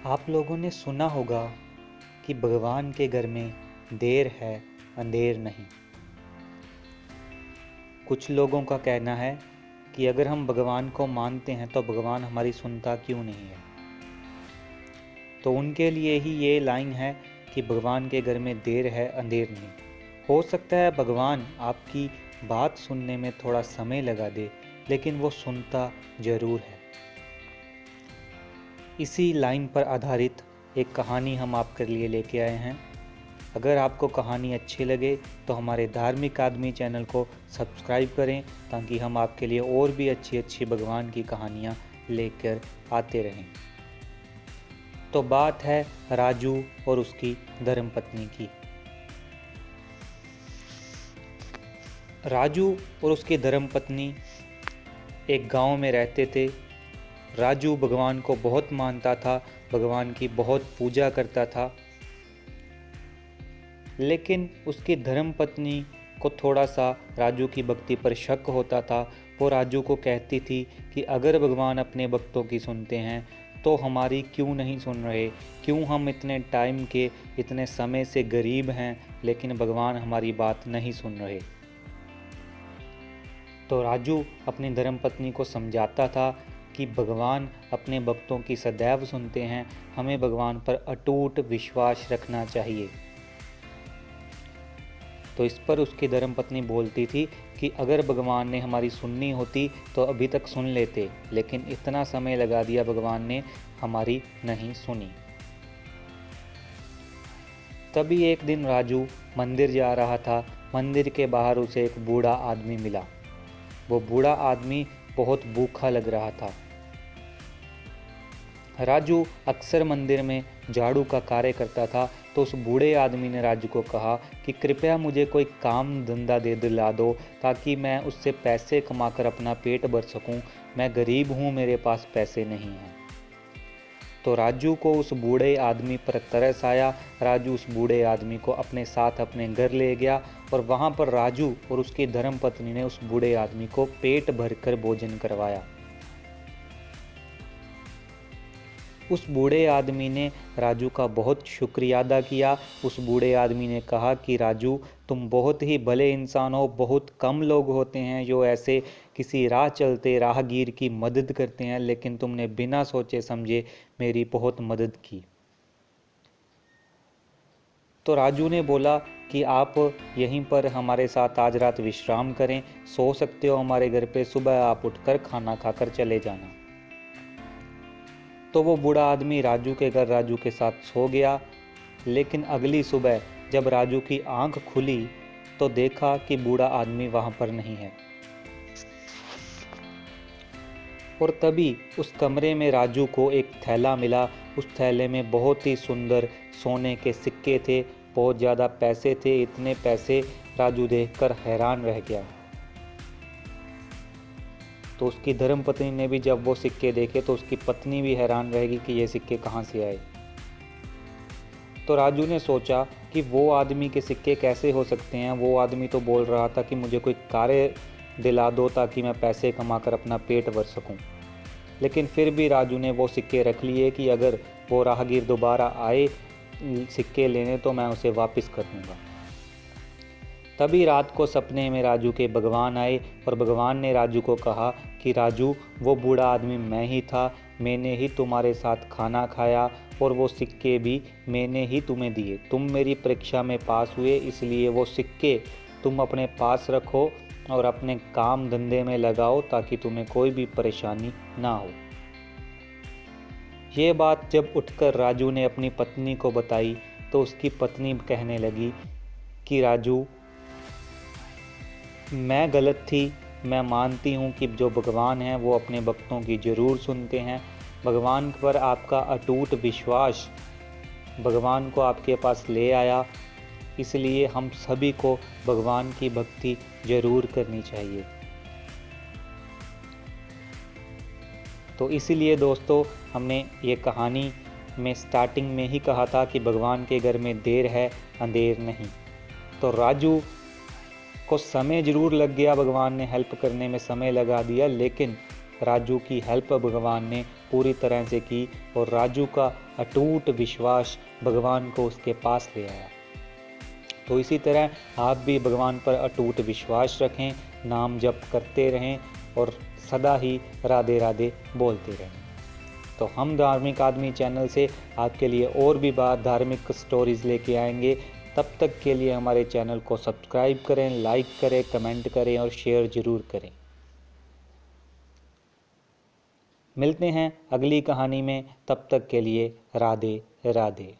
आप लोगों ने सुना होगा कि भगवान के घर में देर है अंधेर नहीं। कुछ लोगों का कहना है कि अगर हम भगवान को मानते हैं तो भगवान हमारी सुनता क्यों नहीं है। तो उनके लिए ही ये लाइन है कि भगवान के घर में देर है अंधेर नहीं। हो सकता है भगवान आपकी बात सुनने में थोड़ा समय लगा दे, लेकिन वो सुनता जरूर है। इसी लाइन पर आधारित एक कहानी हम आपके लिए लेके आए हैं। अगर आपको कहानी अच्छी लगे तो हमारे धार्मिक आदमी चैनल को सब्सक्राइब करें, ताकि हम आपके लिए और भी अच्छी अच्छी भगवान की कहानियाँ लेकर आते रहें। तो बात है राजू और उसकी धर्मपत्नी की। राजू और उसकी धर्मपत्नी एक गांव में रहते थे। राजू भगवान को बहुत मानता था, भगवान की बहुत पूजा करता था, लेकिन उसकी धर्मपत्नी को थोड़ा सा राजू की भक्ति पर शक होता था। वो राजू को कहती थी कि अगर भगवान अपने भक्तों की सुनते हैं तो हमारी क्यों नहीं सुन रहे, क्यों हम इतने टाइम के इतने समय से गरीब हैं लेकिन भगवान हमारी बात नहीं सुन रहे। तो राजू अपनी धर्मपत्नी को समझाता था कि भगवान अपने भक्तों की सदैव सुनते हैं, हमें भगवान पर अटूट विश्वास रखना चाहिए। तो इस पर उसकी धर्मपत्नी बोलती थी कि अगर भगवान ने हमारी सुननी होती तो अभी तक सुन लेते, लेकिन इतना समय लगा दिया भगवान ने, हमारी नहीं सुनी। तभी एक दिन राजू मंदिर जा रहा था। मंदिर के बाहर उसे एक बूढ़ा आदमी मिला। वो बूढ़ा आदमी बहुत भूखा लग रहा था। राजू अक्सर मंदिर में झाड़ू का कार्य करता था। तो उस बूढ़े आदमी ने राजू को कहा कि कृपया मुझे कोई काम धंधा दे दिला दो, ताकि मैं उससे पैसे कमाकर अपना पेट भर सकूं। मैं गरीब हूं, मेरे पास पैसे नहीं हैं। तो राजू को उस बूढ़े आदमी पर तरस आया। राजू उस बूढ़े आदमी को अपने साथ अपने घर ले गया और वहां पर राजू और उसकी धर्मपत्नी ने उस बूढ़े आदमी को पेट भरकर भोजन करवाया। उस बूढ़े आदमी ने राजू का बहुत शुक्रिया अदा किया। उस बूढ़े आदमी ने कहा कि राजू, तुम बहुत ही भले इंसान हो। बहुत कम लोग होते हैं जो ऐसे किसी राह चलते राहगीर की मदद करते हैं, लेकिन तुमने बिना सोचे समझे मेरी बहुत मदद की। तो राजू ने बोला कि आप यहीं पर हमारे साथ आज रात विश्राम करें, सो सकते हो हमारे घर पे, सुबह आप उठकर खाना खाकर चले जाना। तो वो बूढ़ा आदमी राजू के घर राजू के साथ सो गया। लेकिन अगली सुबह जब राजू की आंख खुली तो देखा कि बूढ़ा आदमी वहां पर नहीं है। और तभी उस कमरे में राजू को एक थैला मिला। उस थैले में बहुत ही सुंदर सोने के सिक्के थे, बहुत ज़्यादा पैसे थे। इतने पैसे राजू देखकर हैरान रह गया। तो उसकी धर्मपत्नी ने भी जब वो सिक्के देखे तो उसकी पत्नी भी हैरान रहेगी कि ये सिक्के कहाँ से आए। तो राजू ने सोचा कि वो आदमी के सिक्के कैसे हो सकते हैं। वो आदमी तो बोल रहा था कि मुझे कोई कार्य दिला दो ताकि मैं पैसे कमाकर अपना पेट भर सकूं। लेकिन फिर भी राजू ने वो सिक्के रख लिए कि अगर वो राहगीर दोबारा आए सिक्के लेने तो मैं उसे वापस कर दूंगा। तभी रात को सपने में राजू के भगवान आए और भगवान ने राजू को कहा कि राजू, वो बूढ़ा आदमी मैं ही था, मैंने ही तुम्हारे साथ खाना खाया और वो सिक्के भी मैंने ही तुम्हें दिए। तुम मेरी परीक्षा में पास हुए, इसलिए वो सिक्के तुम अपने पास रखो और अपने काम धंधे में लगाओ ताकि तुम्हें कोई भी परेशानी ना हो। ये बात जब उठकर राजू ने अपनी पत्नी को बताई तो उसकी पत्नी कहने लगी कि राजू, मैं गलत थी। मैं मानती हूँ कि जो भगवान हैं वो अपने भक्तों की ज़रूर सुनते हैं। भगवान पर आपका अटूट विश्वास भगवान को आपके पास ले आया, इसलिए हम सभी को भगवान की भक्ति ज़रूर करनी चाहिए। तो इसीलिए दोस्तों, हमने ये कहानी में स्टार्टिंग में ही कहा था कि भगवान के घर में देर है अंधेर नहीं। तो राजू को समय ज़रूर लग गया, भगवान ने हेल्प करने में समय लगा दिया, लेकिन राजू की हेल्प भगवान ने पूरी तरह से की और राजू का अटूट विश्वास भगवान को उसके पास ले आया। तो इसी तरह आप भी भगवान पर अटूट विश्वास रखें, नाम जप करते रहें और सदा ही राधे राधे बोलते रहें। तो हम धार्मिक आदमी चैनल से आपके लिए और भी बात धार्मिक स्टोरीज लेके आएंगे। तब तक के लिए हमारे चैनल को सब्सक्राइब करें, लाइक करें, कमेंट करें और शेयर ज़रूर करें। मिलते हैं अगली कहानी में, तब तक के लिए राधे राधे।